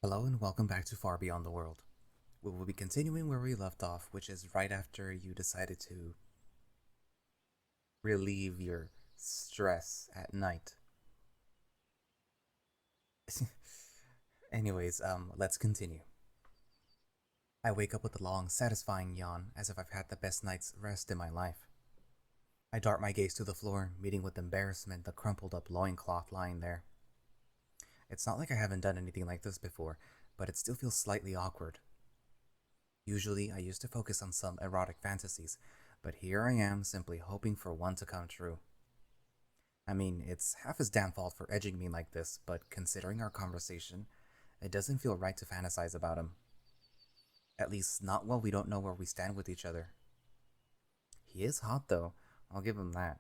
Hello and welcome back to Far Beyond the World. We will be continuing where we left off, which is right after you decided to relieve your stress at night. Let's continue. I wake up with a long, satisfying yawn, as if I've had the best night's rest in my life. I dart my gaze to the floor, meeting with embarrassment the crumpled up loincloth lying there. It's not like I haven't done anything like this before, but it still feels slightly awkward. Usually, I used to focus on some erotic fantasies, but here I am simply hoping for one to come true. I mean, it's half his damn fault for edging me like this, but considering our conversation, it doesn't feel right to fantasize about him. At least, not while we don't know where we stand with each other. He is hot, though, I'll give him that,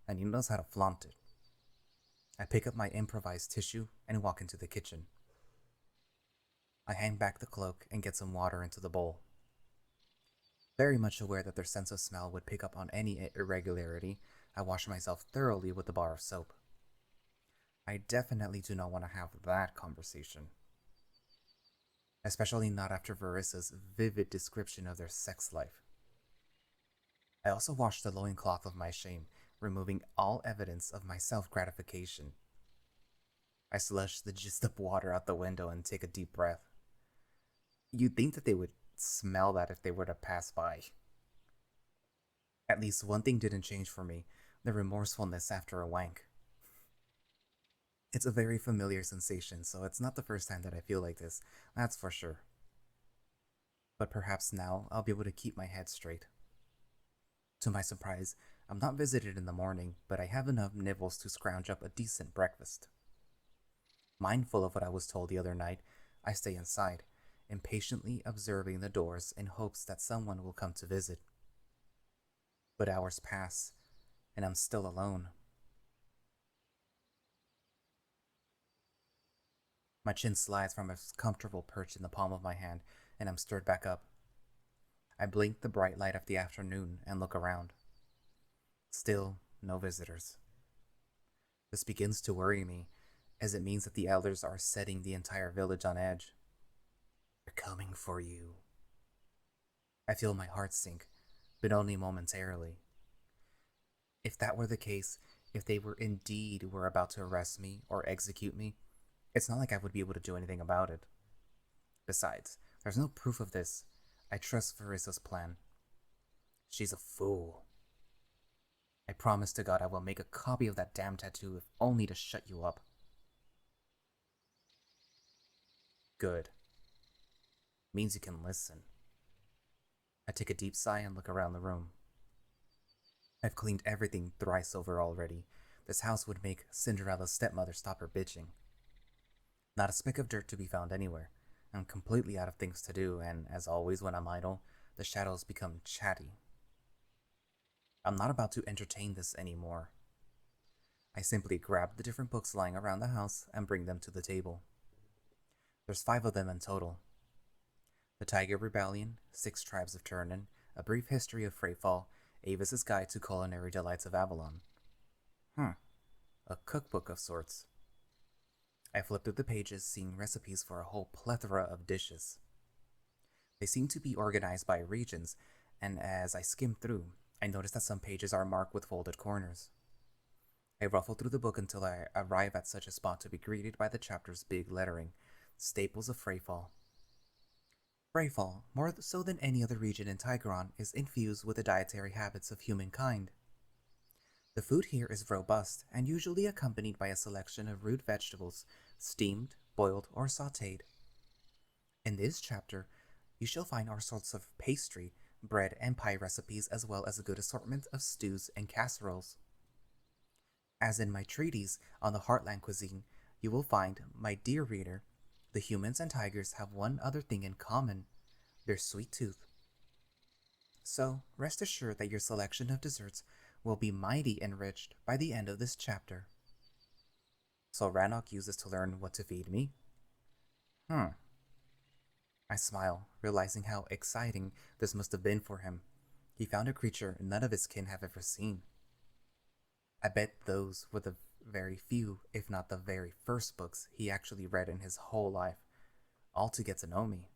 and he knows how to flaunt it. I pick up my improvised tissue and walk into the kitchen. I hang back the cloak and get some water into the bowl. Very much aware that their sense of smell would pick up on any irregularity, I wash myself thoroughly with a bar of soap. I definitely do not want to have that conversation. Especially not after Varissa's vivid description of their sex life. I also wash the loincloth of my shame, removing all evidence of my self gratification. I slush the gist of water out the window and take a deep breath. You'd think that they would smell that if they were to pass by. At least one thing didn't change for me, the remorsefulness after a wank. It's a very familiar sensation, so it's not the first time that I feel like this, that's for sure. But perhaps now I'll be able to keep my head straight. To my surprise, I'm not visited in the morning, but I have enough nibbles to scrounge up a decent breakfast. Mindful of what I was told the other night, I stay inside, impatiently observing the doors in hopes that someone will come to visit. But hours pass, and I'm still alone. My chin slides from a comfortable perch in the palm of my hand, and I'm stirred back up. I blink the bright light of the afternoon and look around. Still, no visitors. This begins to worry me, as it means that the elders are setting the entire village on edge. They're coming for you. I feel my heart sink, but only momentarily. If that were the case, if they were about to arrest me or execute me, it's not like I would be able to do anything about it. Besides, there's no proof of this. I trust Varissa's plan. She's a fool. I promise to God I will make a copy of that damn tattoo if only to shut you up. Good. Means you can listen. I take a deep sigh and look around the room. I've cleaned everything thrice over already. This house would make Cinderella's stepmother stop her bitching. Not a speck of dirt to be found anywhere. I'm completely out of things to do, and as always when I'm idle, the shadows become chatty. I'm not about to entertain this anymore. I simply grab the different books lying around the house and bring them to the table. There's 5 of them in total. The Tiger Rebellion, 6 Tribes of Turnen, A Brief History of Freyfall, Avis's Guide to Culinary Delights of Avalon. A cookbook of sorts. I flip through the pages, seeing recipes for a whole plethora of dishes. They seem to be organized by regions, and as I skim through, I notice that some pages are marked with folded corners. I ruffle through the book until I arrive at such a spot to be greeted by the chapter's big lettering, Staples of Freyfall. Freyfall, more so than any other region in Tigeron, is infused with the dietary habits of humankind. The food here is robust and usually accompanied by a selection of root vegetables, steamed, boiled, or sautéed. In this chapter, you shall find all sorts of pastry, bread, and pie recipes, as well as a good assortment of stews and casseroles. As in my treatise on the Heartland cuisine, you will find, my dear reader, the humans and tigers have one other thing in common, their sweet tooth. So, rest assured that your selection of desserts will be mighty enriched by the end of this chapter. So Rannoch uses to learn what to feed me? I smile, realizing how exciting this must have been for him. He found a creature none of his kin have ever seen. I bet those were the very few, if not the very first books he actually read in his whole life. all to get to know me.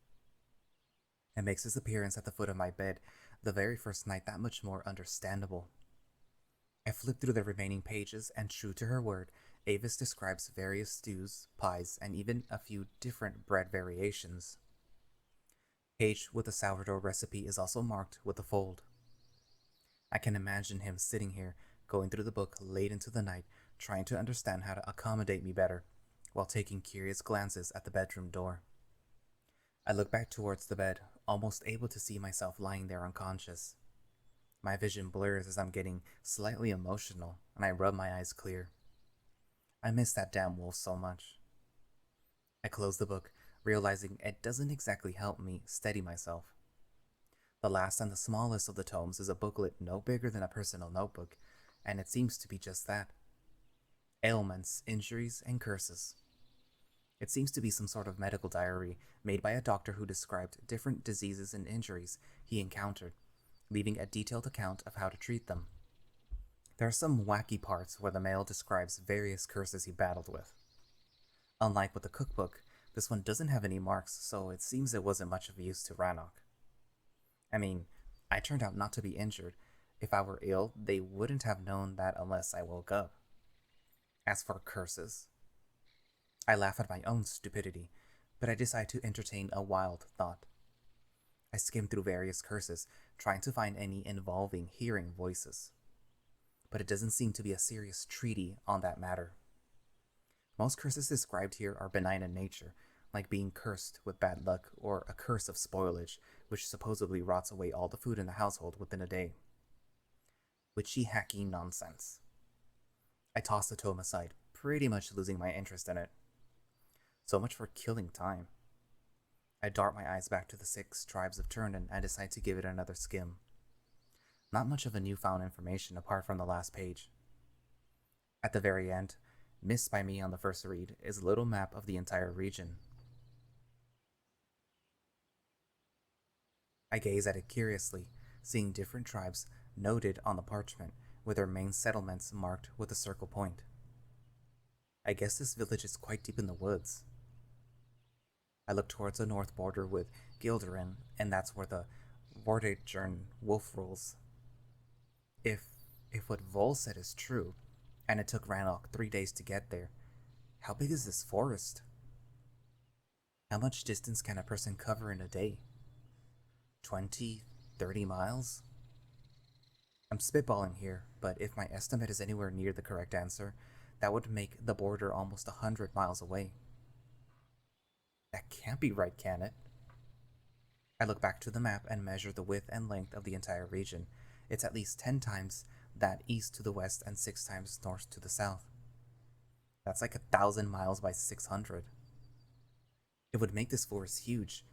It makes his appearance at the foot of my bed the very first night that much more understandable. I flip through the remaining pages, and true to her word, Avis describes various stews, pies, and even a few different bread variations. Page with the sourdough recipe is also marked with a fold. I can imagine him sitting here, going through the book late into the night, trying to understand how to accommodate me better, while taking curious glances at the bedroom door. I look back towards the bed, almost able to see myself lying there unconscious. My vision blurs as I'm getting slightly emotional, and I rub my eyes clear. I miss that damn wolf so much. I close the book, realizing it doesn't exactly help me steady myself. The last and the smallest of the tomes is a booklet no bigger than a personal notebook, and it seems to be just that. Ailments, injuries, and curses. It seems to be some sort of medical diary made by a doctor who described different diseases and injuries he encountered, leaving a detailed account of how to treat them. There are some wacky parts where the male describes various curses he battled with. Unlike with the cookbook, this one doesn't have any marks, so it seems it wasn't much of use to Rannoch. I mean, I turned out not to be injured. If I were ill, they wouldn't have known that unless I woke up. As for curses, I laugh at my own stupidity, but I decide to entertain a wild thought. I skim through various curses, trying to find any involving hearing voices. But it doesn't seem to be a serious treaty on that matter. Most curses described here are benign in nature, like being cursed with bad luck or a curse of spoilage, which supposedly rots away all the food in the household within a day. Witchy hacky nonsense. I toss the tome aside, pretty much losing my interest in it. So much for killing time. I dart my eyes back to the 6 tribes of Turnen and decide to give it another skim. Not much of a newfound information apart from the last page. At the very end, missed by me on the first read, is a little map of the entire region. I gaze at it curiously, seeing different tribes noted on the parchment, with their main settlements marked with a circle point. I guess this village is quite deep in the woods. I look towards the north border with Gilderin, and that's where the Vortigern wolf rules. If what Vol said is true, and it took Rannoch 3 days to get there, how big is this forest? How much distance can a person cover in a day? 20, 30 miles? I'm spitballing here, but if my estimate is anywhere near the correct answer, that would make the border almost 100 miles away. That can't be right, can it? I look back to the map and measure the width and length of the entire region. It's at least 10 times that east to the west and 6 times north to the south. That's like 1,000 miles by 600. It would make this forest huge,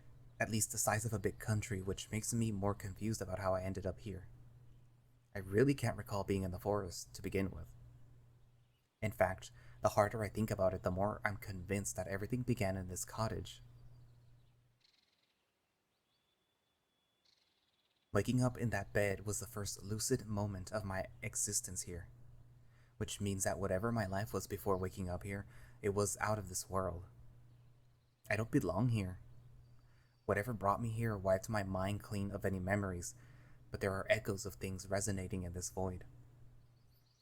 at least the size of a big country, which makes me more confused about how I ended up here. I really can't recall being in the forest to begin with. In fact, the harder I think about it, the more I'm convinced that everything began in this cottage. Waking up in that bed was the first lucid moment of my existence here, which means that whatever my life was before waking up here, it was out of this world. I don't belong here. Whatever brought me here wiped my mind clean of any memories, but there are echoes of things resonating in this void.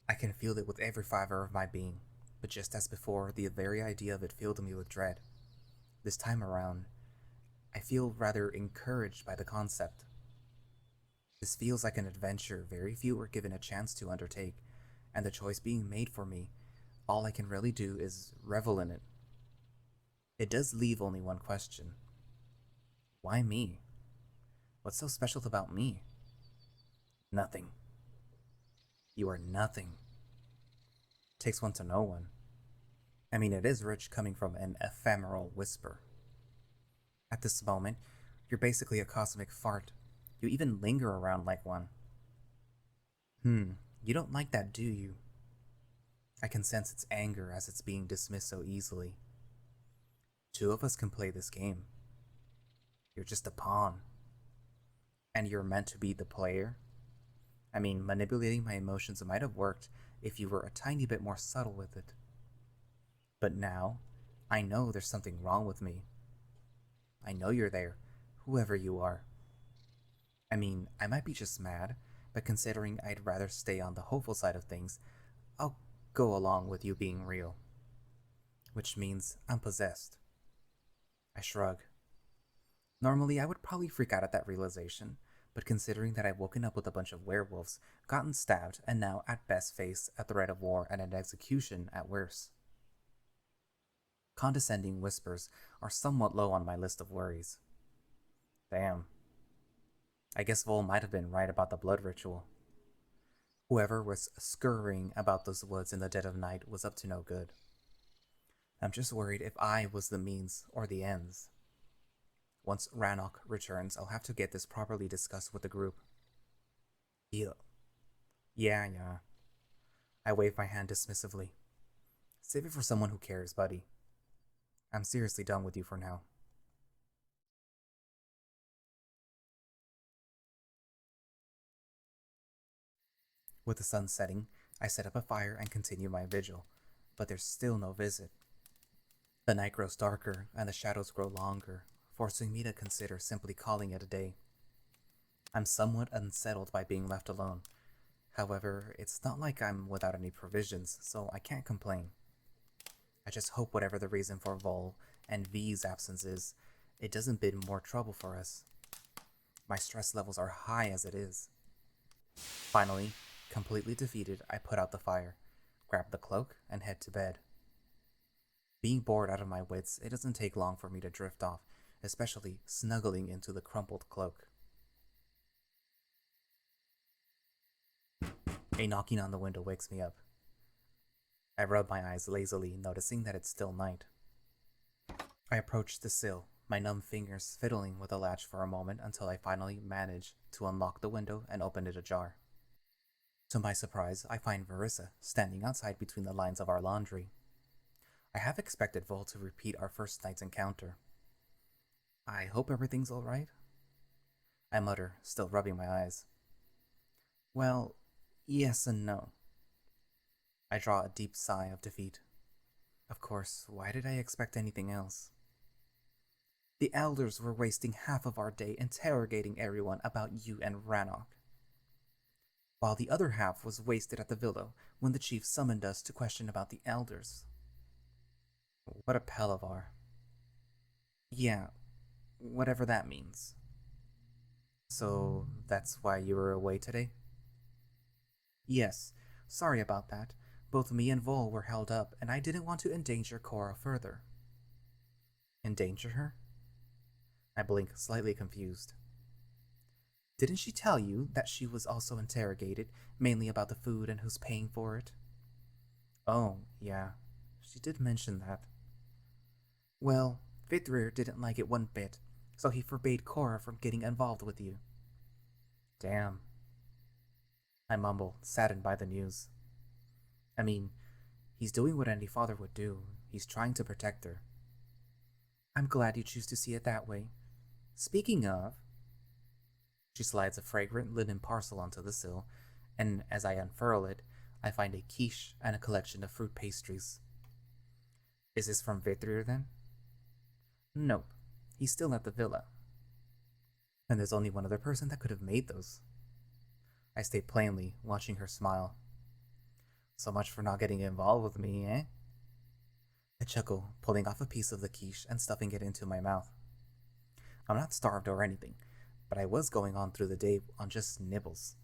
I can feel it with every fiber of my being, but just as before, the very idea of it filled me with dread. This time around, I feel rather encouraged by the concept. This feels like an adventure very few were given a chance to undertake, and the choice being made for me, all I can really do is revel in it. It does leave only one question. Why me? What's so special about me? Nothing. You are nothing. Takes one to know one. I mean, it is rich coming from an ephemeral whisper. At this moment, you're basically a cosmic fart. You even linger around like one. You don't like that, do you? I can sense its anger as it's being dismissed so easily. 2 of us can play this game. You're just a pawn. And you're meant to be the player? I mean, manipulating my emotions might have worked if you were a tiny bit more subtle with it. But now, I know there's something wrong with me. know you're there, whoever you are. I mean, I might be just mad, but considering I'd rather stay on the hopeful side of things, I'll go along with you being real. Which means I'm possessed. I shrug. Normally, I would probably freak out at that realization, but considering that I've woken up with a bunch of werewolves, gotten stabbed, and now at best face a threat of war and an execution at worst, condescending whispers are somewhat low on my list of worries. Damn. I guess Vol might have been right about the blood ritual. Whoever was scurrying about those woods in the dead of night was up to no good. I'm just worried if I was the means or the ends. Once Rannoch returns, I'll have to get this properly discussed with the group. Yeah. Yeah. I wave my hand dismissively. Save it for someone who cares, buddy. I'm seriously done with you for now. With the sun setting, I set up a fire and continue my vigil, but there's still no visit. The night grows darker and the shadows grow longer, forcing me to consider simply calling it a day. I'm somewhat unsettled by being left alone. However, it's not like I'm without any provisions, so I can't complain. I just hope whatever the reason for Vol and V's absence is, it doesn't bid more trouble for us. My stress levels are high as it is. Finally, completely defeated, I put out the fire, grab the cloak, and head to bed. Being bored out of my wits, it doesn't take long for me to drift off, especially snuggling into the crumpled cloak. A knocking on the window wakes me up. I rub my eyes lazily, noticing that it's still night. I approach the sill, my numb fingers fiddling with the latch for a moment until I finally manage to unlock the window and open it ajar. To my surprise, I find Verissa standing outside between the lines of our laundry. I have expected Vol to repeat our first night's encounter. I hope everything's alright? I mutter, still rubbing my eyes. Well, yes and no. I draw a deep sigh of defeat. Of course, why did I expect anything else? The elders were wasting half of our day interrogating everyone about you and Rannoch, while the other half was wasted at the villa when the chief summoned us to question about the elders. What a palaver. Yeah, whatever that means. So that's why you were away today? Yes, sorry about that. Both me and Vol were held up, and I didn't want to endanger Cora further. Endanger her? I blink, slightly confused. Didn't she tell you that she was also interrogated, mainly about the food and who's paying for it? Oh, yeah, she did mention that. Well, Fithrir didn't like it one bit, so he forbade Cora from getting involved with you. Damn. I mumble, saddened by the news. I mean, he's doing what any father would do. He's trying to protect her. I'm glad you choose to see it that way. Speaking of... She slides a fragrant linen parcel onto the sill, and as I unfurl it, I find a quiche and a collection of fruit pastries. Is this from Vitrir then? Nope. He's still at the villa. And there's only one other person that could have made those. I state plainly, watching her smile. So much for not getting involved with me, eh? I chuckle, pulling off a piece of the quiche and stuffing it into my mouth. I'm not starved or anything, but I was going on through the day on just nibbles.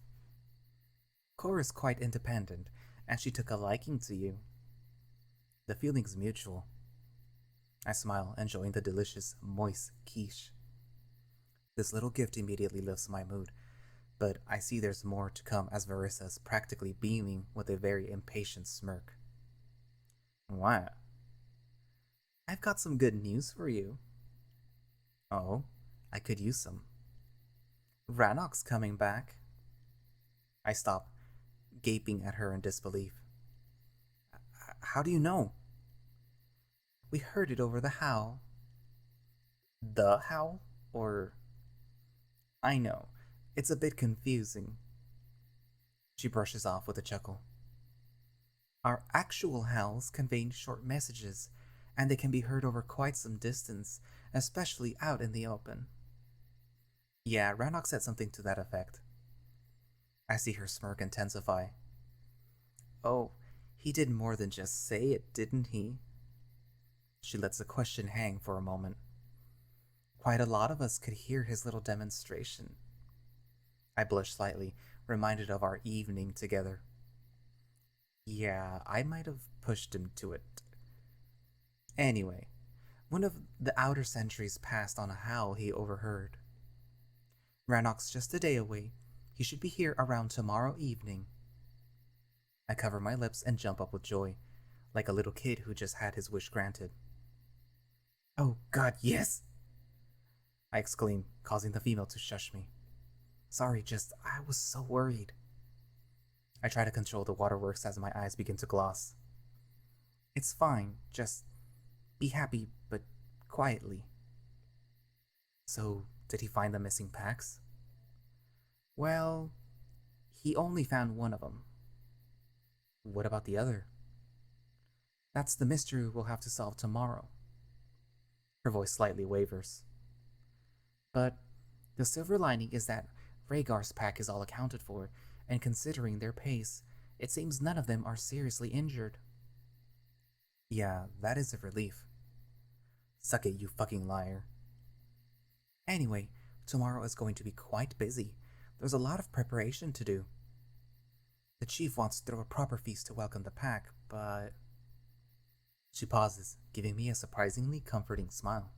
Cora's quite independent, and she took a liking to you. The feeling's mutual. I smile, enjoying the delicious, moist quiche. This little gift immediately lifts my mood, but I see there's more to come as Verissa's practically beaming with a very impatient smirk. What? I've got some good news for you. Oh, I could use some. Rannoch's coming back. I stop, gaping at her in disbelief. How do you know? We heard it over the howl. The howl? Or... I know. It's a bit confusing. She brushes off with a chuckle. Our actual howls convey short messages, and they can be heard over quite some distance, especially out in the open. Yeah, Rannoch said something to that effect. I see her smirk intensify. Oh, he did more than just say it, didn't he? She lets the question hang for a moment. Quite a lot of us could hear his little demonstration. I blushed slightly, reminded of our evening together. Yeah, I might have pushed him to it. Anyway, one of the outer sentries passed on a howl he overheard. Rannoch's just a day away. He should be here around tomorrow evening. I cover my lips and jump up with joy, like a little kid who just had his wish granted. Oh God, yes! I exclaim, causing the female to shush me. Sorry, just I was so worried. I try to control the waterworks as my eyes begin to gloss. It's fine, just be happy, but quietly. So, did he find the missing packs? Well, he only found one of them. What about the other? That's the mystery we'll have to solve tomorrow. Her voice slightly wavers. But the silver lining is that Rhaegar's pack is all accounted for, and considering their pace, it seems none of them are seriously injured. Yeah, that is a relief. Suck it, you fucking liar. Anyway, tomorrow is going to be quite busy. There's a lot of preparation to do. The chief wants to throw a proper feast to welcome the pack, but... She pauses, giving me a surprisingly comforting smile.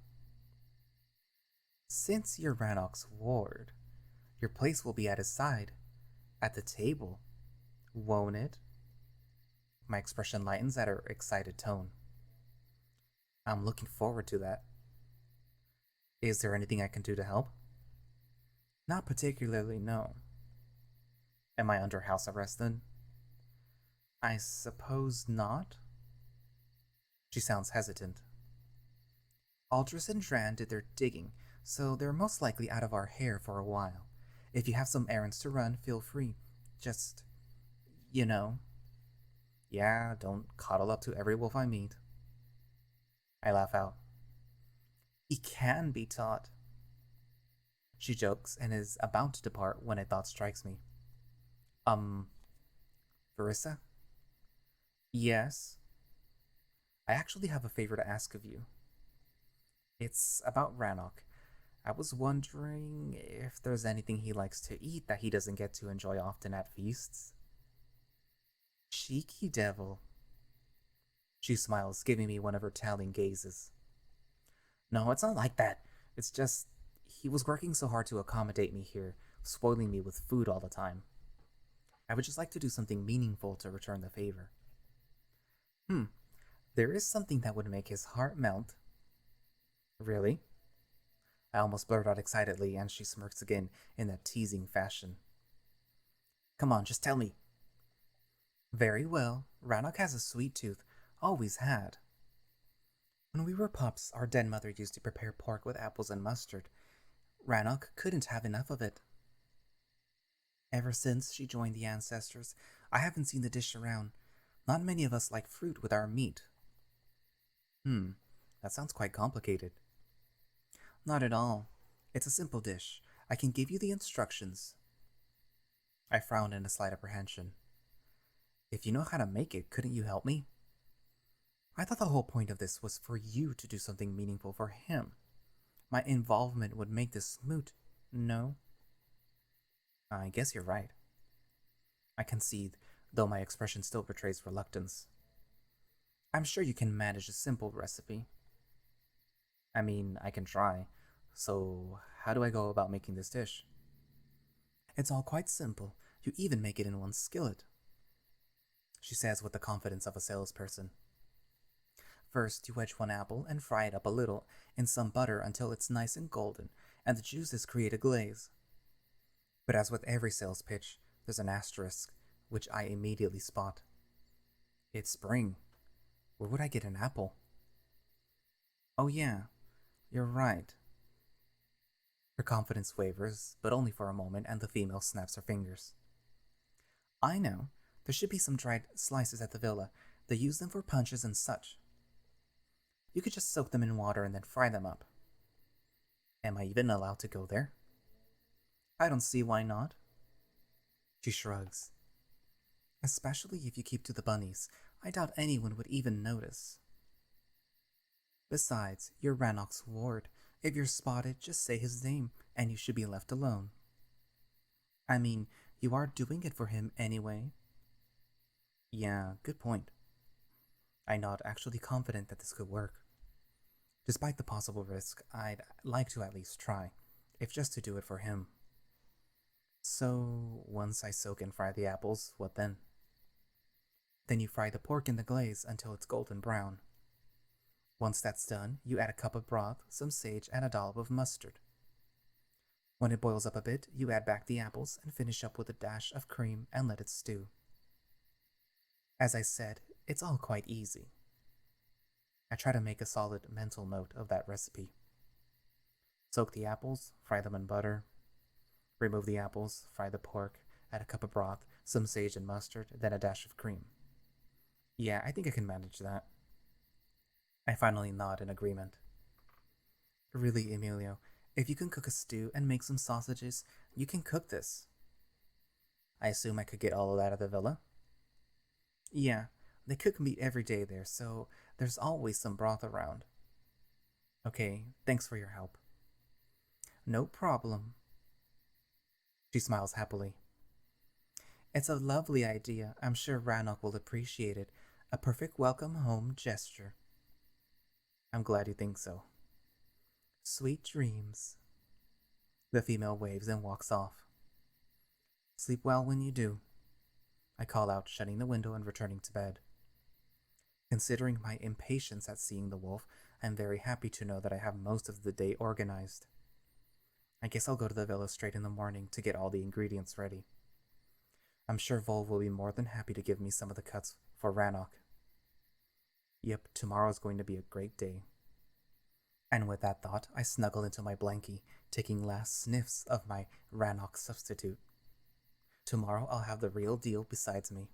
Since you're Rannoch's ward, your place will be at his side, at the table, won't it? My expression lightens at her excited tone. I'm looking forward to that. Is there anything I can do to help? Not particularly, no. Am I under house arrest then? I suppose not. She sounds hesitant. Aldris and Dran did their digging, so they're most likely out of our hair for a while. If you have some errands to run, feel free. Just, you know. Yeah, don't coddle up to every wolf I meet. I laugh out. He can be taught. She jokes and is about to depart when a thought strikes me. Verissa? Yes? I actually have a favor to ask of you. It's about Rannoch. I was wondering if there's anything he likes to eat that he doesn't get to enjoy often at feasts. Cheeky devil. She smiles, giving me one of her telling gazes. No, it's not like that. It's just, he was working so hard to accommodate me here, spoiling me with food all the time. I would just like to do something meaningful to return the favor. There is something that would make his heart melt. Really? I almost blurt out excitedly, and she smirks again in that teasing fashion. Come on, just tell me. Very well. Rannoch has a sweet tooth. Always had. When we were pups, our den mother used to prepare pork with apples and mustard. Rannoch couldn't have enough of it. Ever since she joined the ancestors, I haven't seen the dish around. Not many of us like fruit with our meat. That sounds quite complicated. Not at all. It's a simple dish. I can give you the instructions. I frowned in a slight apprehension. If you know how to make it, couldn't you help me? I thought the whole point of this was for you to do something meaningful for him. My involvement would make this moot, no? I guess you're right. I concede, though my expression still betrays reluctance. I'm sure you can manage a simple recipe. I mean, I can try. So, how do I go about making this dish? It's all quite simple. You even make it in one skillet, she says with the confidence of a salesperson. First, you wedge one apple and fry it up a little in some butter until it's nice and golden, and the juices create a glaze. But as with every sales pitch, there's an asterisk, which I immediately spot. It's spring. Where would I get an apple? Oh yeah, you're right. Her confidence wavers, but only for a moment, and the female snaps her fingers. I know. There should be some dried slices at the villa. They use them for punches and such. You could just soak them in water and then fry them up. Am I even allowed to go there? I don't see why not. She shrugs. Especially if you keep to the bunnies. I doubt anyone would even notice. Besides, you're Rannoch's ward. If you're spotted, just say his name, and you should be left alone. I mean, you are doing it for him anyway. Yeah, good point. I nod, actually confident that this could work. Despite the possible risk, I'd like to at least try, if just to do it for him. So, once I soak and fry the apples, what then? Then you fry the pork in the glaze until it's golden brown. Once that's done, you add a cup of broth, some sage, and a dollop of mustard. When it boils up a bit, you add back the apples and finish up with a dash of cream and let it stew. As I said, it's all quite easy. I try to make a solid mental note of that recipe. Soak the apples, fry them in butter. Remove the apples, fry the pork, add a cup of broth, some sage and mustard, then a dash of cream. Yeah, I think I can manage that. I finally nod in agreement. Really, Emilio, if you can cook a stew and make some sausages, you can cook this. I assume I could get all of that at the villa? Yeah, they cook meat every day there, so there's always some broth around. Okay, thanks for your help. No problem. She smiles happily. It's a lovely idea. I'm sure Rannoch will appreciate it. A perfect welcome home gesture. I'm glad you think so. Sweet dreams. The female waves and walks off. Sleep well when you do. I call out, shutting the window and returning to bed. Considering my impatience at seeing the wolf, I'm very happy to know that I have most of the day organized. I guess I'll go to the villa straight in the morning to get all the ingredients ready. I'm sure Vol will be more than happy to give me some of the cuts for Rannoch. Yep, tomorrow's going to be a great day. And with that thought, I snuggle into my blankie, taking last sniffs of my Rannoch substitute. Tomorrow I'll have the real deal besides me.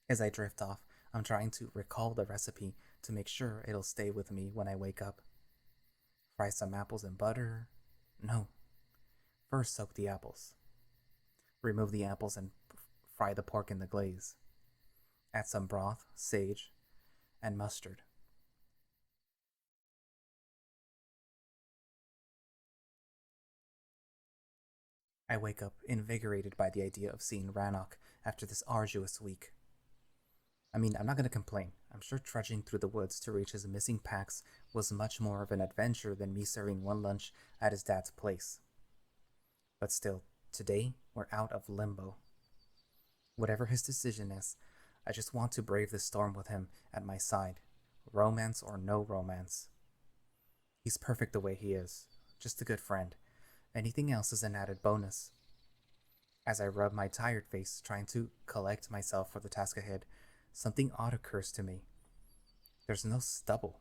As I drift off, I'm trying to recall the recipe to make sure it'll stay with me when I wake up. Fry some apples in butter. No. First soak the apples. Remove the apples and fry the pork in the glaze. Add some broth, sage, and mustard. I wake up invigorated by the idea of seeing Rannoch after this arduous week. I mean, I'm not going to complain. I'm sure trudging through the woods to reach his missing packs was much more of an adventure than me serving one lunch at his dad's place. But still, today we're out of limbo. Whatever his decision is, I just want to brave the storm with him at my side, romance or no romance. He's perfect the way he is, just a good friend. Anything else is an added bonus. As I rub my tired face, trying to collect myself for the task ahead, something odd occurs to me. There's no stubble.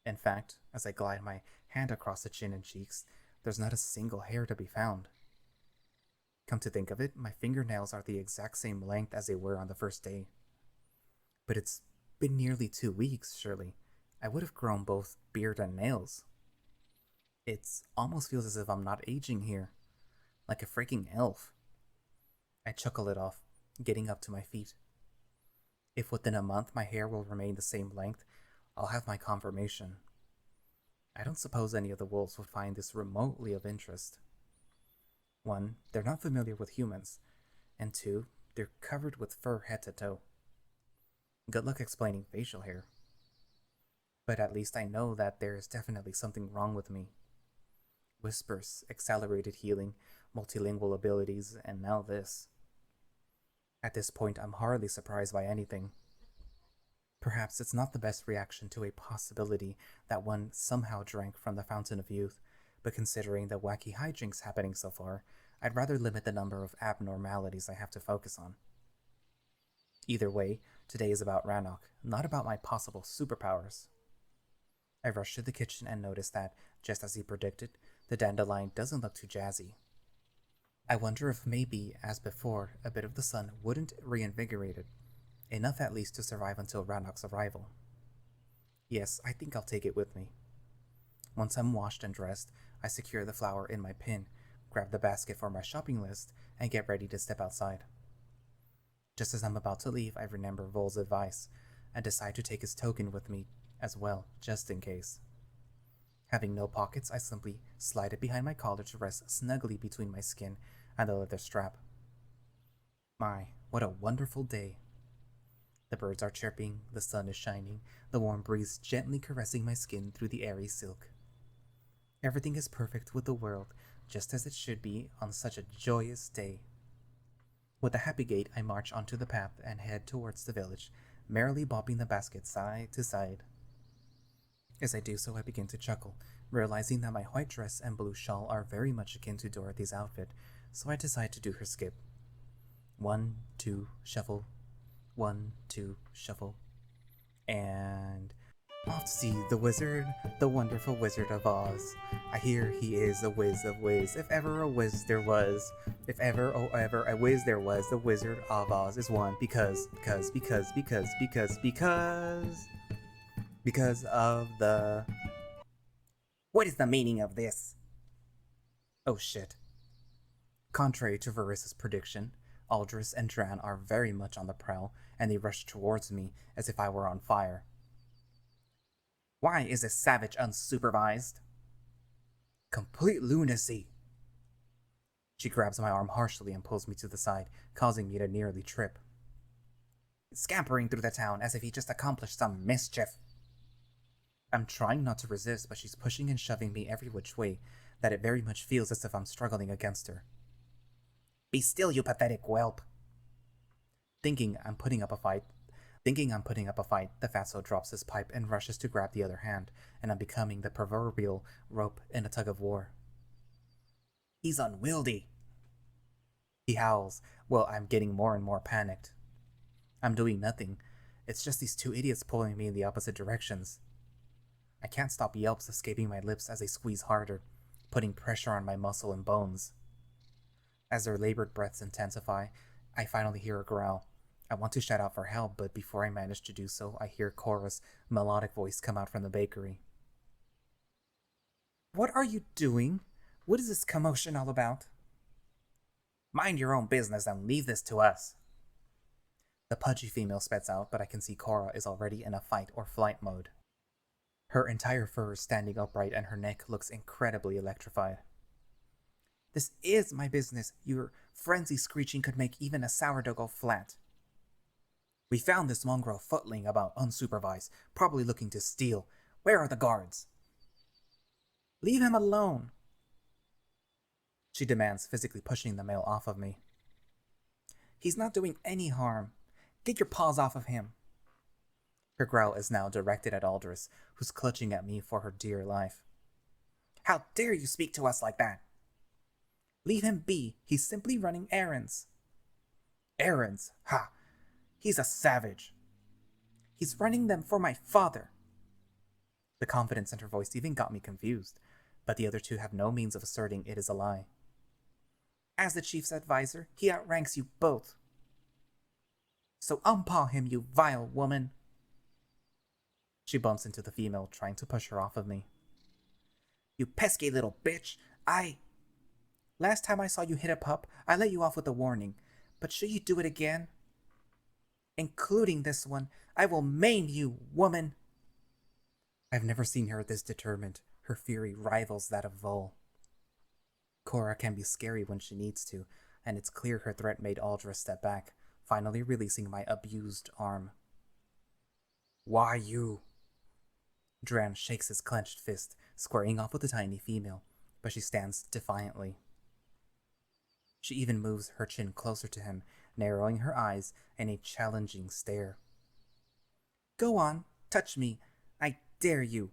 In fact, as I glide my hand across the chin and cheeks, there's not a single hair to be found. Come to think of it, my fingernails are the exact same length as they were on the first day. But it's been nearly 2 weeks, surely. I would have grown both beard and nails. It almost feels as if I'm not aging here, like a freaking elf. I chuckle it off, getting up to my feet. If within a month my hair will remain the same length, I'll have my confirmation. I don't suppose any of the wolves would find this remotely of interest. 1, they're not familiar with humans, and 2, they're covered with fur head to toe. Good luck explaining facial hair. But at least I know that there is definitely something wrong with me. Whispers, accelerated healing, multilingual abilities, and now this. At this point, I'm hardly surprised by anything. Perhaps it's not the best reaction to a possibility that one somehow drank from the fountain of youth, but considering the wacky hijinks happening so far, I'd rather limit the number of abnormalities I have to focus on. Either way, today is about Rannoch, not about my possible superpowers. I rush to the kitchen and notice that, just as he predicted, the dandelion doesn't look too jazzy. I wonder if maybe, as before, a bit of the sun wouldn't reinvigorate it, enough at least to survive until Rannoch's arrival. Yes, I think I'll take it with me. Once I'm washed and dressed, I secure the flower in my pin, grab the basket for my shopping list, and get ready to step outside. Just as I'm about to leave, I remember Vol's advice and decide to take his token with me as well, just in case. Having no pockets, I simply slide it behind my collar to rest snugly between my skin and the leather strap. My, what a wonderful day. The birds are chirping, the sun is shining, the warm breeze gently caressing my skin through the airy silk. Everything is perfect with the world, just as it should be on such a joyous day. With a happy gait, I march onto the path and head towards the village, merrily bobbing the basket side to side. As I do so, I begin to chuckle, realizing that my white dress and blue shawl are very much akin to Dorothy's outfit, so I decide to do her skip. 1, 2, shuffle. 1, 2, shuffle. And off to see the wizard, the wonderful Wizard of Oz. I hear he is a whiz of whiz. If ever a whiz there was, if ever, oh ever a whiz there was, the Wizard of Oz is one because of the... What is the meaning of this? Oh shit. Contrary to Varissa's prediction, Aldris and Dran are very much on the prowl, and they rush towards me as if I were on fire. Why is this savage unsupervised? Complete lunacy. She grabs my arm harshly and pulls me to the side, causing me to nearly trip. Scampering through the town as if he just accomplished some mischief. I'm trying not to resist, but she's pushing and shoving me every which way, that it very much feels as if I'm struggling against her. Be still, you pathetic whelp. Thinking I'm putting up a fight, the fatso drops his pipe and rushes to grab the other hand, and I'm becoming the proverbial rope in a tug of war. He's unwieldy. He howls. Well, I'm getting more and more panicked. I'm doing nothing. It's just these two idiots pulling me in the opposite directions. I can't stop yelps escaping my lips as they squeeze harder, putting pressure on my muscle and bones. As their labored breaths intensify, I finally hear a growl. I want to shout out for help, but before I manage to do so, I hear Cora's melodic voice come out from the bakery. What are you doing? What is this commotion all about? Mind your own business and leave this to us. The pudgy female spits out, but I can see Cora is already in a fight or flight mode. Her entire fur is standing upright and her neck looks incredibly electrified. This is my business. Your frenzy screeching could make even a sourdough go flat. We found this mongrel footling about unsupervised, probably looking to steal. Where are the guards? Leave him alone, she demands, physically pushing the male off of me. He's not doing any harm. Get your paws off of him. Her growl is now directed at Aldris, who's clutching at me for her dear life. How dare you speak to us like that? Leave him be. He's simply running errands. Errands? Ha! He's a savage. He's running them for my father. The confidence in her voice even got me confused, but the other two have no means of asserting it is a lie. As the chief's advisor, he outranks you both. So umpaw him, you vile woman. She bumps into the female, trying to push her off of me. You pesky little bitch! Last time I saw you hit a pup, I let you off with a warning. But should you do it again? Including this one, I will maim you, woman! I've never seen her this determined. Her fury rivals that of Vol. Cora can be scary when she needs to, and it's clear her threat made Aldris step back, finally releasing my abused arm. Why you? Dran shakes his clenched fist, squaring off with the tiny female, but she stands defiantly. She even moves her chin closer to him, narrowing her eyes in a challenging stare. Go on, touch me. I dare you.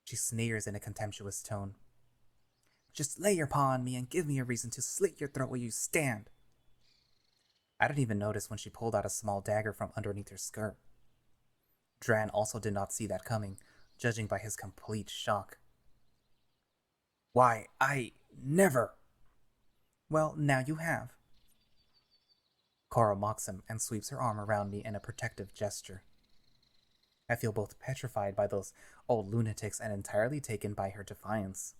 She sneers in a contemptuous tone. Just lay your paw on me and give me a reason to slit your throat where you stand. I didn't even notice when she pulled out a small dagger from underneath her skirt. Dran also did not see that coming, judging by his complete shock. Why, I never... Well, now you have. Cora mocks him and sweeps her arm around me in a protective gesture. I feel both petrified by those old lunatics and entirely taken by her defiance.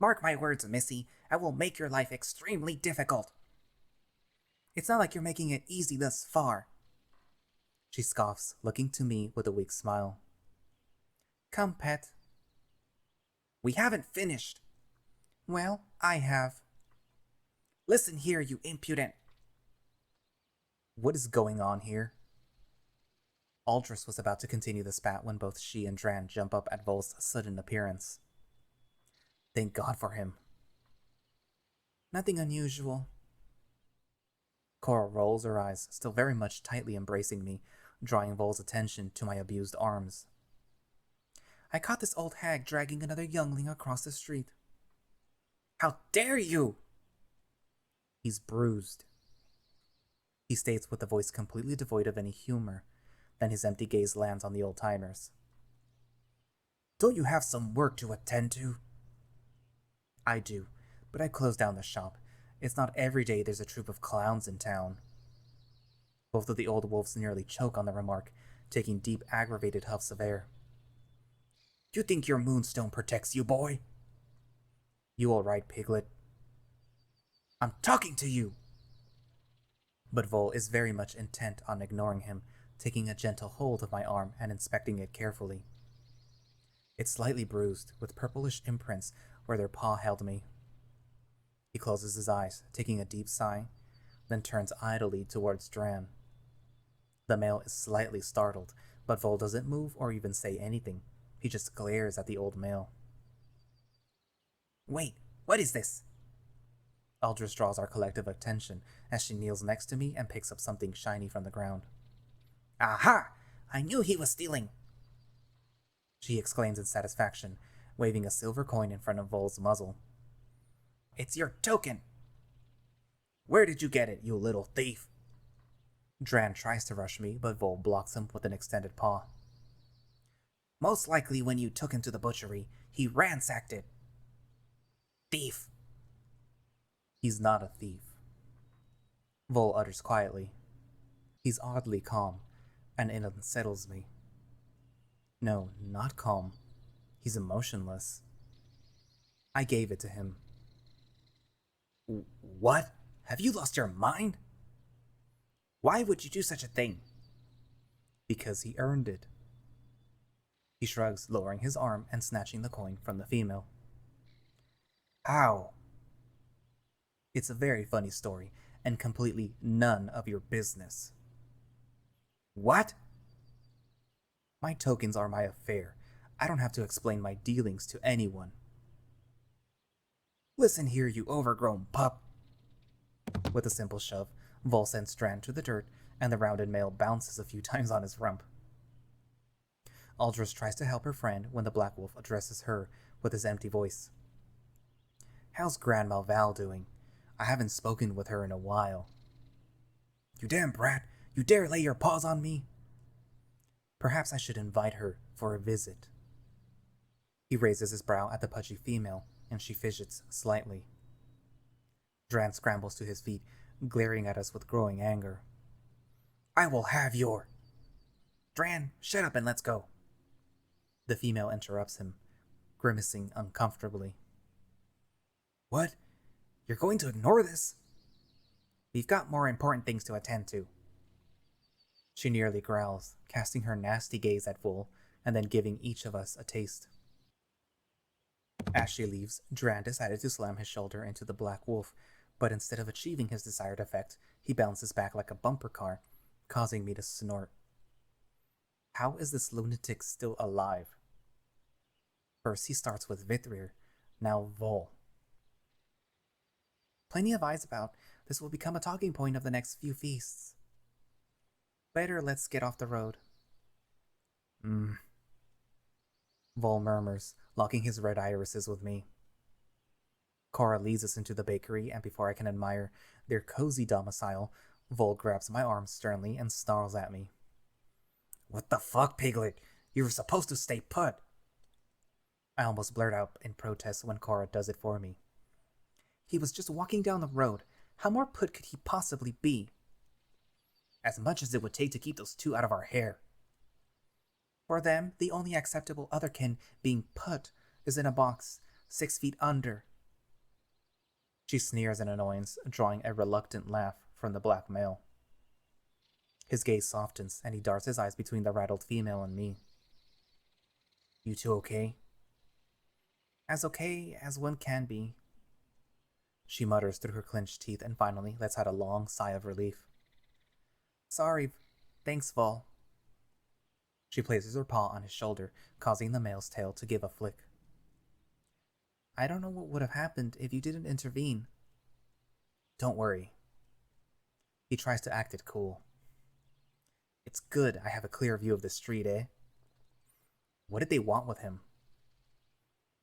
Mark my words, Missy, I will make your life extremely difficult. It's not like you're making it easy thus far. She scoffs, looking to me with a weak smile. Come, pet. We haven't finished. Well, I have. Listen here, you impudent. What is going on here? Aldris was about to continue the spat when both she and Dran jump up at Vol's sudden appearance. Thank God for him. Nothing unusual. Cora rolls her eyes, still very much tightly embracing me, drawing Vol's attention to my abused arms. I caught this old hag dragging another youngling across the street. How dare you! He's bruised. He states with a voice completely devoid of any humor. Then his empty gaze lands on the old-timers. Don't you have some work to attend to? I do, but I closed down the shop. It's not every day there's a troop of clowns in town. Both of the old wolves nearly choke on the remark, taking deep, aggravated huffs of air. You think your moonstone protects you, boy? You all right, Piglet? I'm talking to you! But Vol is very much intent on ignoring him, taking a gentle hold of my arm and inspecting it carefully. It's slightly bruised, with purplish imprints where their paw held me. He closes his eyes, taking a deep sigh, then turns idly towards Dran. The male is slightly startled, but Vol doesn't move or even say anything. He just glares at the old male. Wait, what is this? Aldris draws our collective attention as she kneels next to me and picks up something shiny from the ground. Aha! I knew he was stealing! She exclaims in satisfaction, waving a silver coin in front of Vol's muzzle. It's your token! Where did you get it, you little thief? Dran tries to rush me, but Vol blocks him with an extended paw. Most likely when you took him to the butchery, he ransacked it. Thief! He's not a thief. Vol utters quietly. He's oddly calm, and it unsettles me. No, not calm. He's emotionless. I gave it to him. What? Have you lost your mind? Why would you do such a thing? Because he earned it. He shrugs, lowering his arm and snatching the coin from the female. How? It's a very funny story, and completely none of your business. What? My tokens are my affair. I don't have to explain my dealings to anyone. Listen here, you overgrown pup. With a simple shove, Vol sends Dran to the dirt, and the rounded male bounces a few times on his rump. Aldris tries to help her friend when the Black Wolf addresses her with his empty voice. How's Grandma Val doing? I haven't spoken with her in a while. You damn brat! You dare lay your paws on me? Perhaps I should invite her for a visit. He raises his brow at the pudgy female, and she fidgets slightly. Dran scrambles to his feet, glaring at us with growing anger. I will have your... Dran, shut up and let's go. The female interrupts him, grimacing uncomfortably. What? You're going to ignore this? We've got more important things to attend to. She nearly growls, casting her nasty gaze at Vol, and then giving each of us a taste. As she leaves, Dran decided to slam his shoulder into the Black Wolf, but instead of achieving his desired effect, he bounces back like a bumper car, causing me to snort. How is this lunatic still alive? First he starts with Vithrir, now Vol. Plenty of eyes about. This will become a talking point of the next few feasts. Better let's get off the road. Vol murmurs, locking his red irises with me. Cora leads us into the bakery, and before I can admire their cozy domicile, Vol grabs my arm sternly and snarls at me. What the fuck, Piglet? You were supposed to stay put. I almost blurt out in protest when Cora does it for me. He was just walking down the road. How more put could he possibly be? As much as it would take to keep those two out of our hair. For them, the only acceptable otherkin being put is in a box 6 feet under. She sneers in annoyance, drawing a reluctant laugh from the black male. His gaze softens, and he darts his eyes between the rattled female and me. You two okay? As okay as one can be. She mutters through her clenched teeth and finally lets out a long sigh of relief. Sorry. Thanks, Vol. She places her paw on his shoulder, causing the male's tail to give a flick. I don't know what would have happened if you didn't intervene. Don't worry. He tries to act it cool. It's good I have a clear view of the street, eh? What did they want with him?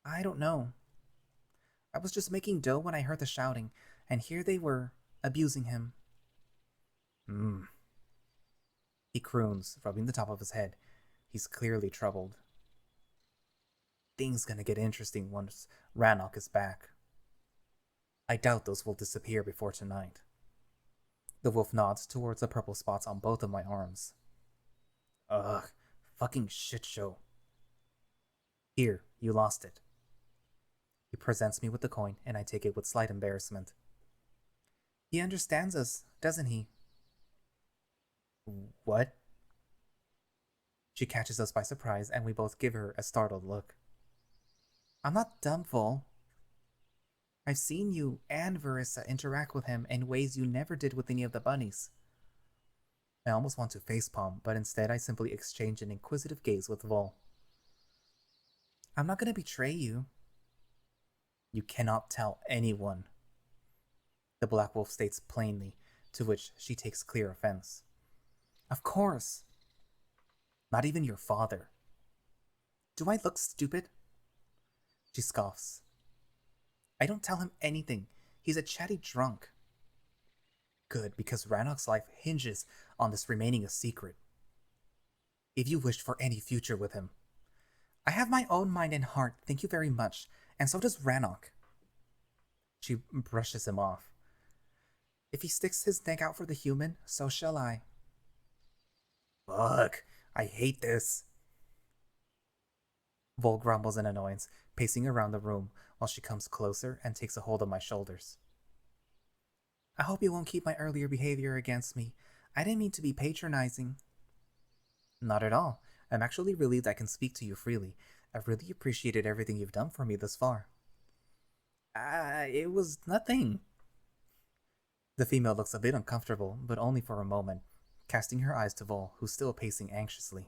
I don't know. I was just making dough when I heard the shouting, and here they were, abusing him. He croons, rubbing the top of his head. He's clearly troubled. Things gonna get interesting once Rannoch is back. I doubt those will disappear before tonight. The wolf nods towards the purple spots on both of my arms. Ugh, fucking shit show. Here, you lost it. He presents me with the coin, and I take it with slight embarrassment. He understands us, doesn't he? What? She catches us by surprise, and we both give her a startled look. I'm not dumb, Vol. I've seen you and Verissa interact with him in ways you never did with any of the bunnies. I almost want to facepalm, but instead I simply exchange an inquisitive gaze with Vol. I'm not going to betray you. You cannot tell anyone. The black wolf states plainly, to which she takes clear offense. Of course. Not even your father. Do I look stupid? She scoffs. I don't tell him anything. He's a chatty drunk. Good, because Rannoch's life hinges on this remaining a secret. If you wished for any future with him. I have my own mind and heart, thank you very much, and so does Rannoch. She brushes him off. If he sticks his neck out for the human, so shall I. Fuck, I hate this. Vol grumbles in annoyance, pacing around the room while she comes closer and takes a hold of my shoulders. I hope you won't keep my earlier behavior against me. I didn't mean to be patronizing. Not at all. I'm actually relieved I can speak to you freely. I've really appreciated everything you've done for me thus far. It was nothing. The female looks a bit uncomfortable, but only for a moment, casting her eyes to Vol, who's still pacing anxiously.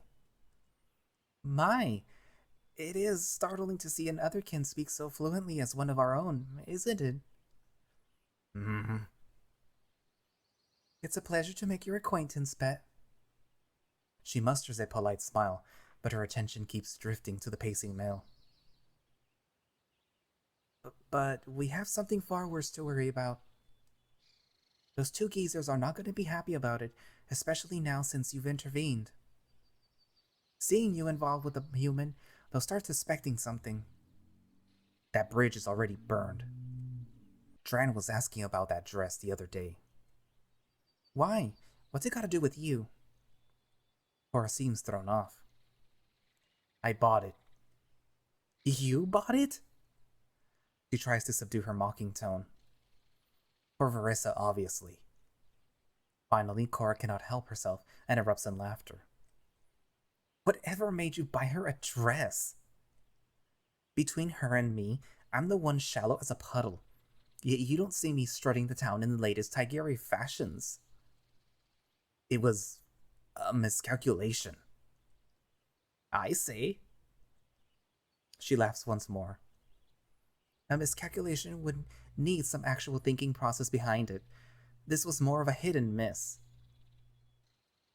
My, it is startling to see an otherkin speak so fluently as one of our own, isn't it? It's a pleasure to make your acquaintance, pet. She musters a polite smile, but her attention keeps drifting to the pacing male. But we have something far worse to worry about. Those two geezers are not going to be happy about it, especially now since you've intervened. Seeing you involved with a human, they'll start suspecting something. That bridge is already burned. Dran was asking about that dress the other day. Why? What's it got to do with you? Cora seems thrown off. I bought it. You bought it? She tries to subdue her mocking tone. For Verissa, obviously. Finally, Cora cannot help herself and erupts in laughter. Whatever made you buy her a dress? Between her and me, I'm the one shallow as a puddle. Yet you don't see me strutting the town in the latest Tigeri fashions. It was a miscalculation. I say. She laughs once more. A miscalculation would need some actual thinking process behind it. This was more of a hit and miss.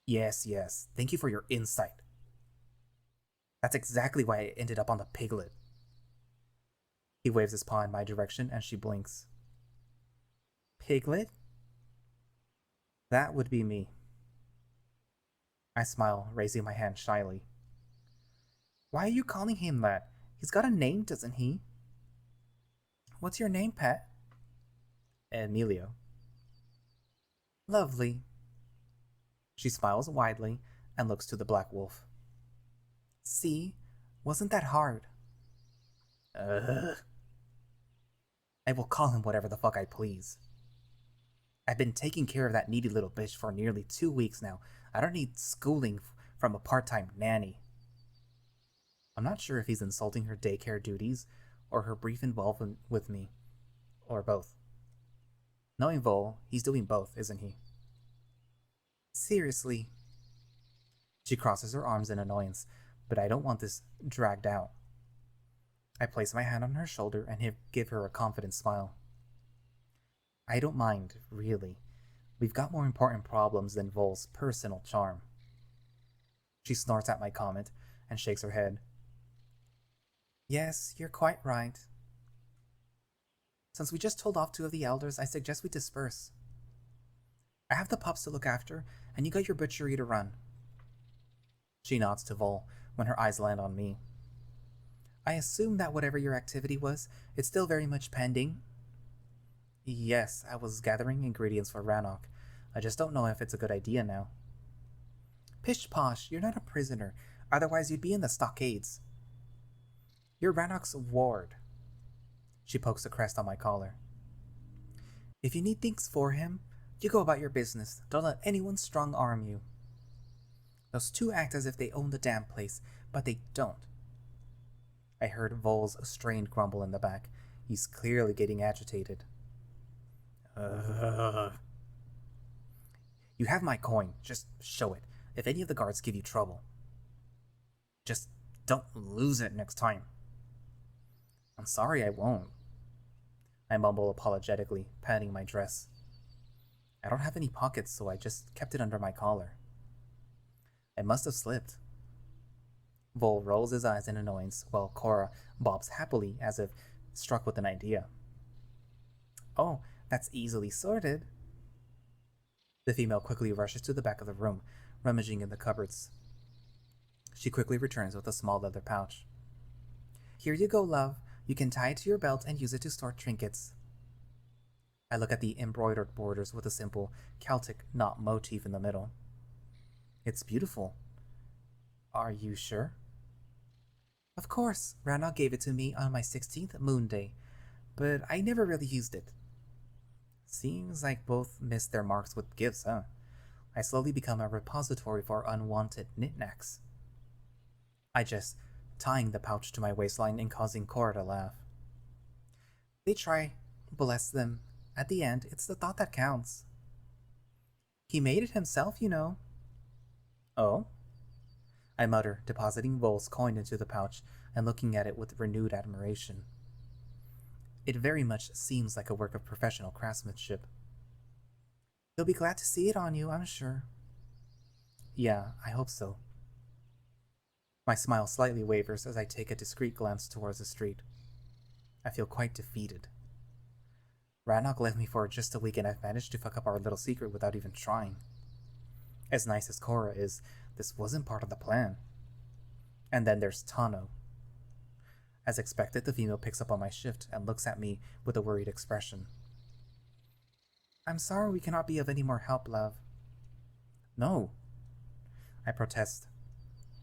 Yes, thank you for your insight. That's exactly why I ended up on the piglet. He waves his paw in my direction and she blinks. Piglet? That would be me. I smile, raising my hand shyly. Why are you calling him that? He's got a name, doesn't he? What's your name, pet? Emilio. Lovely. She smiles widely and looks to the black wolf. See? Wasn't that hard? Ugh. I will call him whatever the fuck I please. I've been taking care of that needy little bitch for nearly 2 weeks now. I don't need schooling from a part-time nanny. I'm not sure if he's insulting her daycare duties or her brief involvement with me, or both. Knowing Vol, he's doing both, isn't he? Seriously. She crosses her arms in annoyance, but I don't want this dragged out. I place my hand on her shoulder and give her a confident smile. I don't mind, really. We've got more important problems than Vol's personal charm. She snorts at my comment and shakes her head. Yes, you're quite right. Since we just told off 2 of the elders, I suggest we disperse. I have the pups to look after, and you got your butchery to run. She nods to Vol when her eyes land on me. I assume that whatever your activity was, it's still very much pending. Yes, I was gathering ingredients for Rannoch. I just don't know if it's a good idea now. Pish posh, you're not a prisoner, otherwise you'd be in the stockades. You're Rannoch's ward. She pokes a crest on my collar. If you need things for him, you go about your business. Don't let anyone strong-arm you. Those two act as if they own the damn place, but they don't. I heard Vol's strained grumble in the back. He's clearly getting agitated. You have my coin. Just show it. If any of the guards give you trouble. Just don't lose it next time. I'm sorry, I won't. I mumble apologetically, patting my dress. I don't have any pockets, so I just kept it under my collar. I must have slipped. Vol rolls his eyes in annoyance, while Cora bobs happily as if struck with an idea. Oh, that's easily sorted. The female quickly rushes to the back of the room, rummaging in the cupboards. She quickly returns with a small leather pouch. Here you go, love. You can tie it to your belt and use it to store trinkets. I look at the embroidered borders with a simple Celtic knot motif in the middle. It's beautiful. Are you sure? Of course, Rannoch gave it to me on my 16th moon day, but I never really used it. Seems like both missed their marks with gifts, huh? I slowly become a repository for unwanted knickknacks. I just tying the pouch to my waistline and causing Cora to laugh. They try, bless them. At the end, it's the thought that counts. He made it himself, you know. Oh? I mutter, depositing Vol's coin into the pouch and looking at it with renewed admiration. It very much seems like a work of professional craftsmanship. He'll be glad to see it on you, I'm sure. Yeah, I hope so. My smile slightly wavers as I take a discreet glance towards the street. I feel quite defeated. Rannoch left me for just a week and I've managed to fuck up our little secret without even trying. As nice as Cora is, this wasn't part of the plan. And then there's Tano. As expected, the female picks up on my shift and looks at me with a worried expression. I'm sorry we cannot be of any more help, love. No. I protest.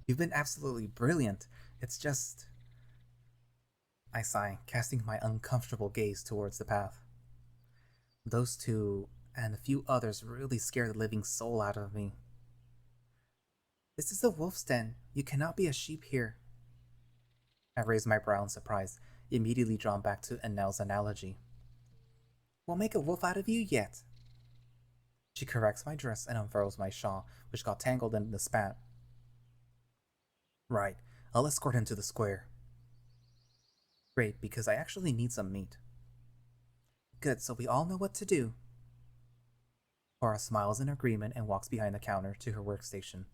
You've been absolutely brilliant. It's just... I sigh, casting my uncomfortable gaze towards the path. Those two and a few others really scare the living soul out of me. This is a wolf's den. You cannot be a sheep here. I raise my brow in surprise, immediately drawn back to Enel's analogy. We'll make a wolf out of you yet. She corrects my dress and unfurls my shawl, which got tangled in the spat. Right, I'll escort him to the square. Great, because I actually need some meat. Good, so we all know what to do. Cora smiles in agreement and walks behind the counter to her workstation.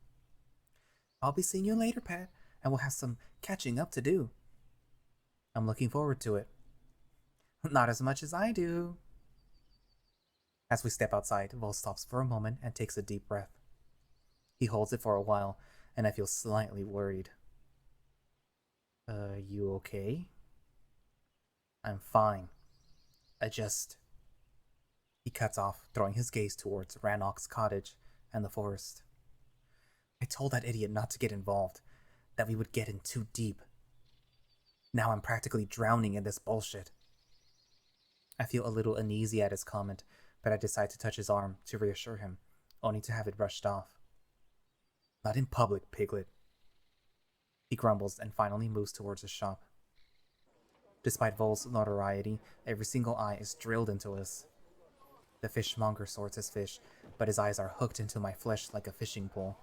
I'll be seeing you later, Pat, and we'll have some catching up to do. I'm looking forward to it. Not as much as I do. As we step outside, Vol stops for a moment and takes a deep breath. He holds it for a while, and I feel slightly worried. You okay? I'm fine. He cuts off, throwing his gaze towards Rannoch's cottage and the forest. I told that idiot not to get involved. that we would get in too deep. Now I'm practically drowning in this bullshit. I feel a little uneasy at his comment, but I decide to touch his arm to reassure him, only to have it brushed off. Not in public, Piglet. He grumbles and finally moves towards the shop. Despite Vol's notoriety, every single eye is drilled into us. The fishmonger sorts his fish, but his eyes are hooked into my flesh like a fishing pole.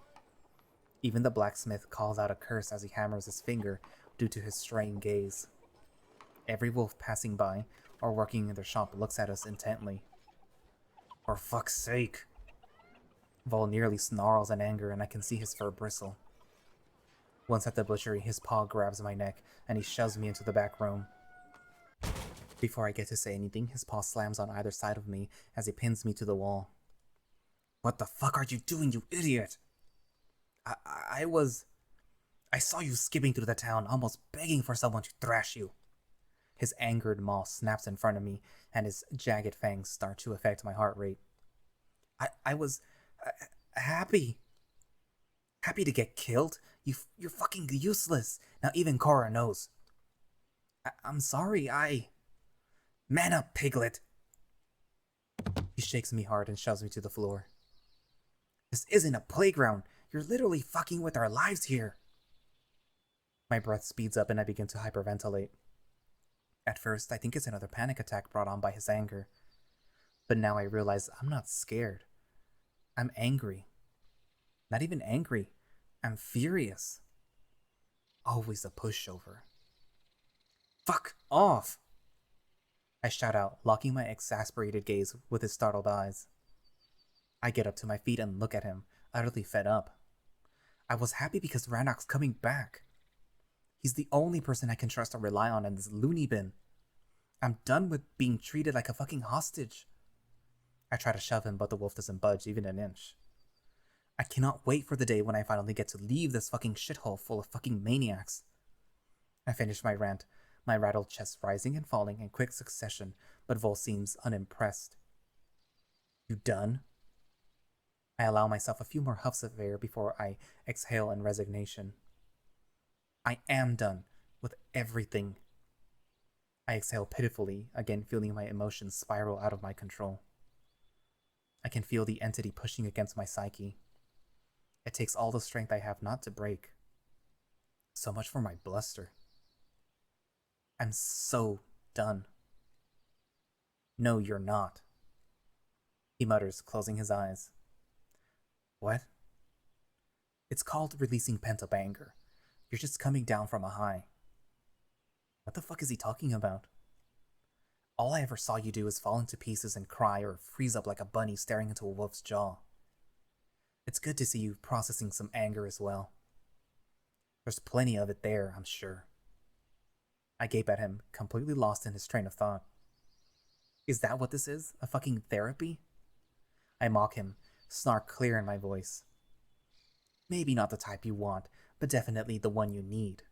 Even the blacksmith calls out a curse as he hammers his finger due to his straying gaze. Every wolf passing by or working in their shop looks at us intently. For fuck's sake! Vol nearly snarls in anger and I can see his fur bristle. Once at the butchery, his paw grabs my neck and he shoves me into the back room. Before I get to say anything, his paw slams on either side of me as he pins me to the wall. What the fuck are you doing, you idiot? I saw you skipping through the town, almost begging for someone to thrash you. His angered maw snaps in front of me, and his jagged fangs start to affect my heart rate. I was happy. Happy to get killed? You're fucking useless. Now even Cora knows. I'm sorry, Man up, Piglet! He shakes me hard and shoves me to the floor. This isn't a playground. You're literally fucking with our lives here. My breath speeds up and I begin to hyperventilate. At first, I think it's another panic attack brought on by his anger. But now I realize I'm not scared. I'm angry. Not even angry. I'm furious. Always a pushover. Fuck off! I shout out, locking my exasperated gaze with his startled eyes. I get up to my feet and look at him, utterly fed up. I was happy because Rannoch's coming back. He's the only person I can trust or rely on in this loony bin. I'm done with being treated like a fucking hostage. I try to shove him, but the wolf doesn't budge even an inch. I cannot wait for the day when I finally get to leave this fucking shithole full of fucking maniacs. I finish my rant, my rattled chest rising and falling in quick succession, but Vol seems unimpressed. You done? I allow myself a few more huffs of air before I exhale in resignation. I am done with everything. I exhale pitifully, again feeling my emotions spiral out of my control. I can feel the entity pushing against my psyche. It takes all the strength I have not to break. So much for my bluster. I'm so done. No, you're not. He mutters, closing his eyes. What? It's called releasing pent-up anger. You're just coming down from a high. What the fuck is he talking about? All I ever saw you do is fall into pieces and cry or freeze up like a bunny staring into a wolf's jaw. It's good to see you processing some anger as well. There's plenty of it there, I'm sure. I gape at him, completely lost in his train of thought. Is that what this is? A fucking therapy? I mock him, snark clear in my voice. Maybe not the type you want, but definitely the one you need.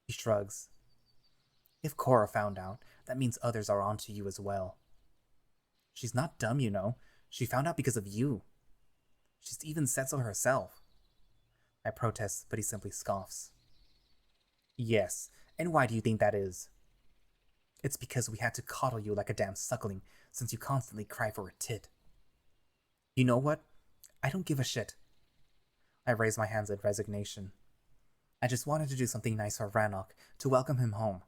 He shrugs. If Cora found out, that means others are onto you as well. She's not dumb, you know. She found out because of you. She's even said so herself. I protest, but he simply scoffs. Yes, and why do you think that is? It's because we had to coddle you like a damn suckling, since you constantly cry for a tit. You know what? I don't give a shit. I raise my hands in resignation. I just wanted to do something nice for Rannoch, to welcome him home.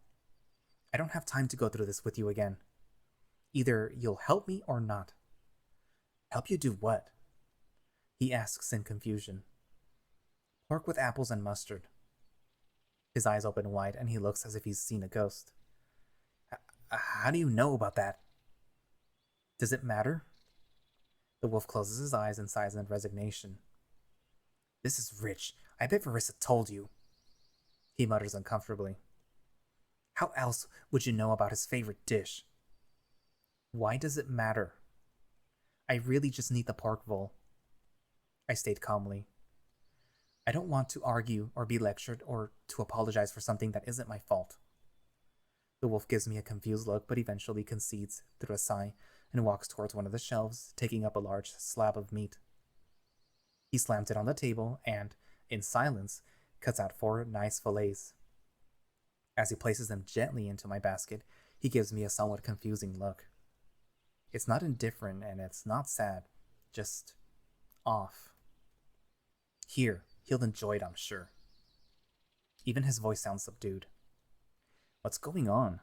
I don't have time to go through this with you again. Either you'll help me or not. Help you do what? He asks in confusion. Pork with apples and mustard. His eyes open wide and he looks as if he's seen a ghost. How do you know about that? Does it matter? The wolf closes his eyes and sighs in resignation. This is rich. I bet Verissa told you. He mutters uncomfortably. How else would you know about his favorite dish? Why does it matter? I really just need the pork bowl. I state calmly. I don't want to argue or be lectured or to apologize for something that isn't my fault. The wolf gives me a confused look but eventually concedes through a sigh and walks towards one of the shelves, taking up a large slab of meat. He slams it on the table and, in silence, cuts out 4 nice fillets. As he places them gently into my basket, he gives me a somewhat confusing look. It's not indifferent and it's not sad, just off. Here, he'll enjoy it, I'm sure. Even his voice sounds subdued. What's going on?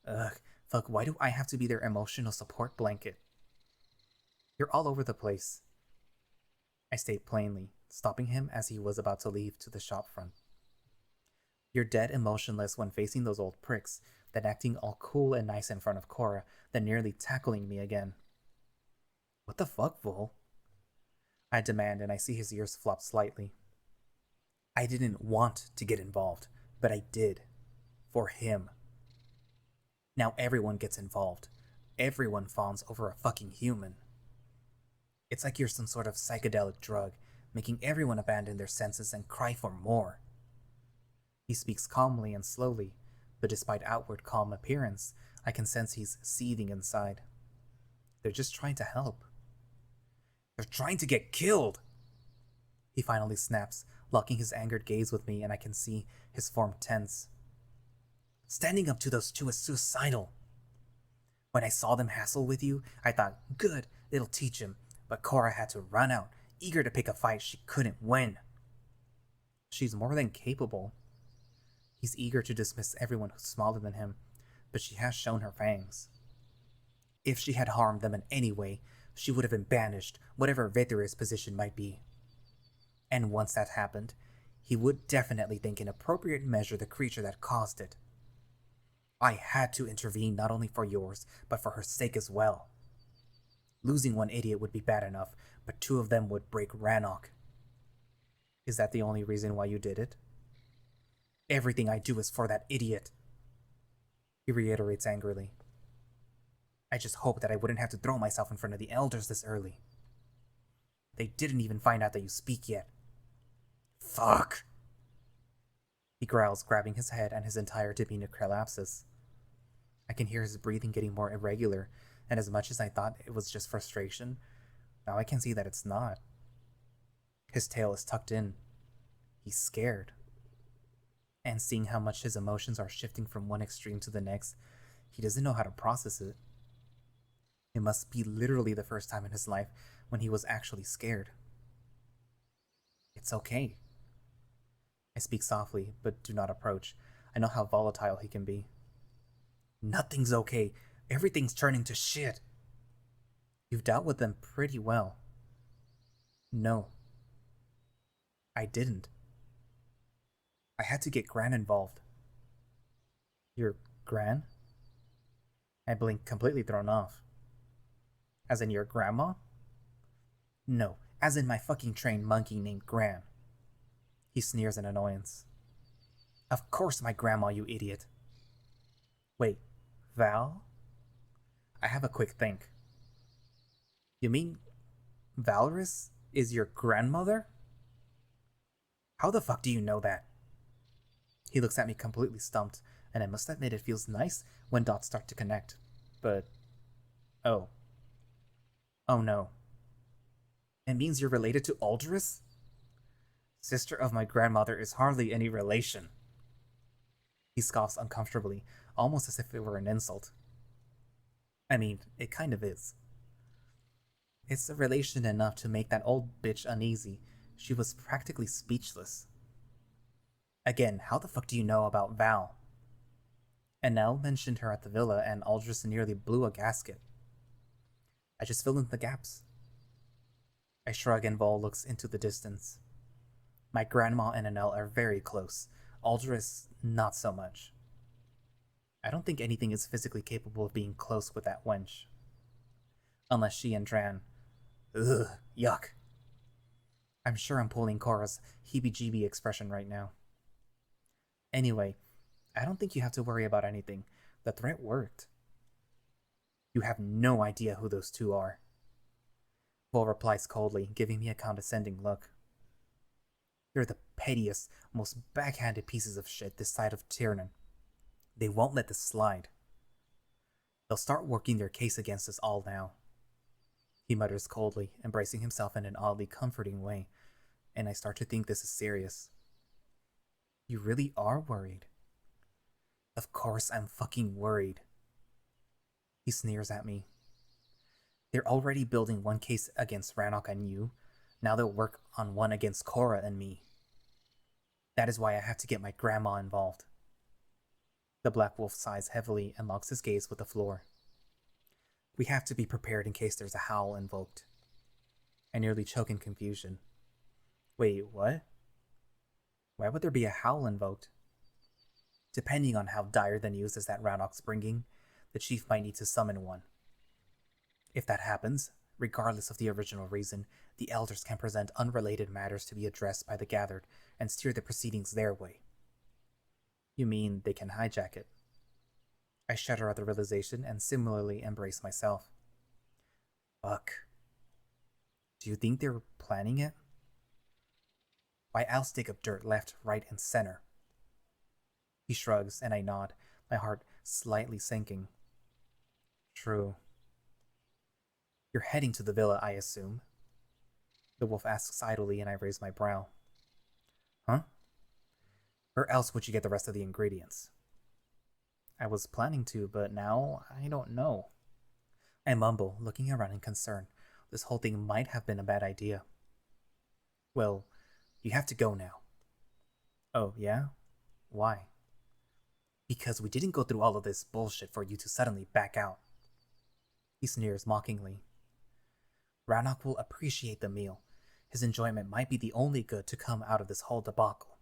Ugh, fuck, why do I have to be their emotional support blanket? You're all over the place. I state plainly, stopping him as he was about to leave to the shop front. You're dead emotionless when facing those old pricks, then acting all cool and nice in front of Cora, then nearly tackling me again. What the fuck, Vol? I demand, and I see his ears flop slightly. I didn't want to get involved, but I did. For him. Now everyone gets involved. Everyone fawns over a fucking human. It's like you're some sort of psychedelic drug, making everyone abandon their senses and cry for more. He speaks calmly and slowly, but despite outward calm appearance, I can sense he's seething inside. They're just trying to help. They're trying to get killed! He finally snaps, locking his angered gaze with me, and I can see his form tense. Standing up to those two is suicidal. When I saw them hassle with you, I thought, good, it'll teach him, but Cora had to run out, eager to pick a fight she couldn't win. She's more than capable. He's eager to dismiss everyone who's smaller than him, but she has shown her fangs. If she had harmed them in any way, she would have been banished, whatever Veteris' position might be. And once that happened, he would definitely think an appropriate measure the creature that caused it. I had to intervene not only for yours, but for her sake as well. Losing one idiot would be bad enough, but 2 of them would break Rannoch. Is that the only reason why you did it? Everything I do is for that idiot, he reiterates angrily. I just hoped that I wouldn't have to throw myself in front of the elders this early. They didn't even find out that you speak yet. Fuck! He growls, grabbing his head, and his entire demeanor collapses. I can hear his breathing getting more irregular, and as much as I thought it was just frustration, now I can see that it's not. His tail is tucked in. He's scared. And seeing how much his emotions are shifting from one extreme to the next, he doesn't know how to process it. It must be literally the first time in his life when he was actually scared. It's okay. I speak softly, but do not approach. I know how volatile he can be. Nothing's okay. Everything's turning to shit. You've dealt with them pretty well. No. I didn't. I had to get Gran involved. Your Gran? I blink, completely thrown off. As in your grandma? No, as in my fucking trained monkey named Gran. He sneers in annoyance. Of course my grandma, you idiot. Wait, Val? I have a quick think. You mean Valeris is your grandmother? How the fuck do you know that? He looks at me completely stumped, and I must admit it feels nice when dots start to connect. But... oh. Oh no. It means you're related to Aldris? Sister of my grandmother is hardly any relation. He scoffs uncomfortably, almost as if it were an insult. I mean, it kind of is. It's a relation enough to make that old bitch uneasy. She was practically speechless. Again, how the fuck do you know about Val? Enel mentioned her at the villa, and Aldris nearly blew a gasket. I just fill in the gaps. I shrug and Vol looks into the distance. My grandma and Enel are very close. Aldris, not so much. I don't think anything is physically capable of being close with that wench. Unless she and Dran. Ugh, yuck. I'm sure I'm pulling Cora's heebie-jeebie expression right now. Anyway, I don't think you have to worry about anything. The threat worked. You have no idea who those 2 are. Vol replies coldly, giving me a condescending look. They're the pettiest, most backhanded pieces of shit this side of Tiernan. They won't let this slide. They'll start working their case against us all now. He mutters coldly, embracing himself in an oddly comforting way, and I start to think this is serious. You really are worried. Of course I'm fucking worried. He sneers at me. They're already building one case against Rannoch and you. Now they'll work on one against Cora and me. That is why I have to get my grandma involved. The Black Wolf sighs heavily and locks his gaze with the floor. We have to be prepared in case there's a howl invoked. I nearly choke in confusion. Wait, what? Why would there be a howl invoked? Depending on how dire the news is that Rannoch's bringing, the chief might need to summon one. If that happens, regardless of the original reason, the elders can present unrelated matters to be addressed by the gathered and steer the proceedings their way. You mean they can hijack it? I shudder at the realization and similarly embrace myself. Fuck. Do you think they're planning it? Why, I'll stick up dirt left, right, and center. He shrugs, and I nod, my heart slightly sinking. True. You're heading to the villa, I assume? The wolf asks idly, and I raise my brow. Huh? Where else would you get the rest of the ingredients? I was planning to, but now I don't know. I mumble, looking around in concern. This whole thing might have been a bad idea. Well, you have to go now. Oh, yeah? Why? Because we didn't go through all of this bullshit for you to suddenly back out. He sneers mockingly. Rannoch will appreciate the meal. His enjoyment might be the only good to come out of this whole debacle.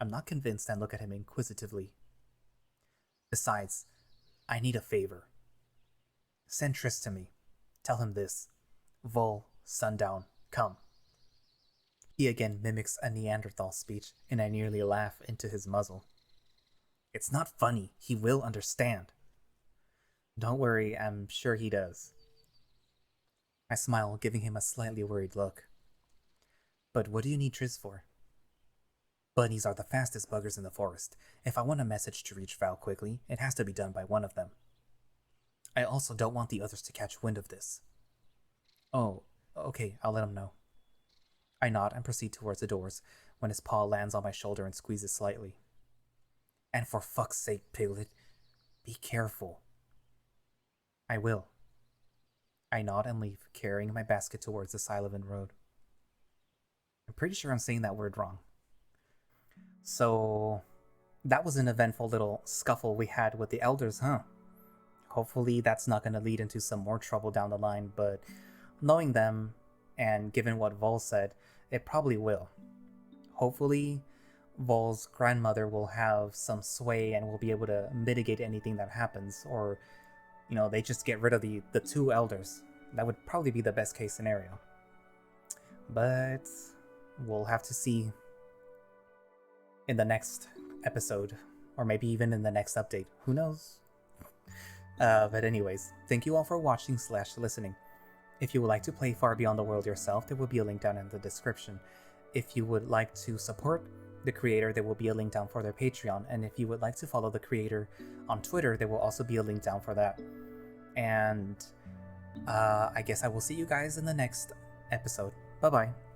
I'm not convinced and look at him inquisitively. Besides, I need a favor. Send Triss to me. Tell him this. Vol, sundown, come. He again mimics a Neanderthal speech, and I nearly laugh into his muzzle. It's not funny. He will understand. Don't worry, I'm sure he does. I smile, giving him a slightly worried look. But what do you need Triss for? Bunnies are the fastest buggers in the forest. If I want a message to reach Val quickly, it has to be done by one of them. I also don't want the others to catch wind of this. Oh, okay, I'll let him know. I nod and proceed towards the doors when his paw lands on my shoulder and squeezes slightly. And for fuck's sake, Piglet, be careful. I will. I nod and leave, carrying my basket towards the Sullivan Road. I'm pretty sure I'm saying that word wrong. So, that was an eventful little scuffle we had with the elders, huh? Hopefully that's not going to lead into some more trouble down the line, but knowing them, and given what Vol said, it probably will. Hopefully, Vol's grandmother will have some sway and will be able to mitigate anything that happens, or, they just get rid of the two elders. That would probably be the best case scenario. But we'll have to see in the next episode, or maybe even in the next update. Who knows? But anyways, thank you all for watching/listening. If you would like to play Far Beyond the World yourself, there will be a link down in the description. If you would like to support the creator, there will be a link down for their Patreon. And if you would like to follow the creator on Twitter, there will also be a link down for that. And I guess I will see you guys in the next episode. Bye-bye.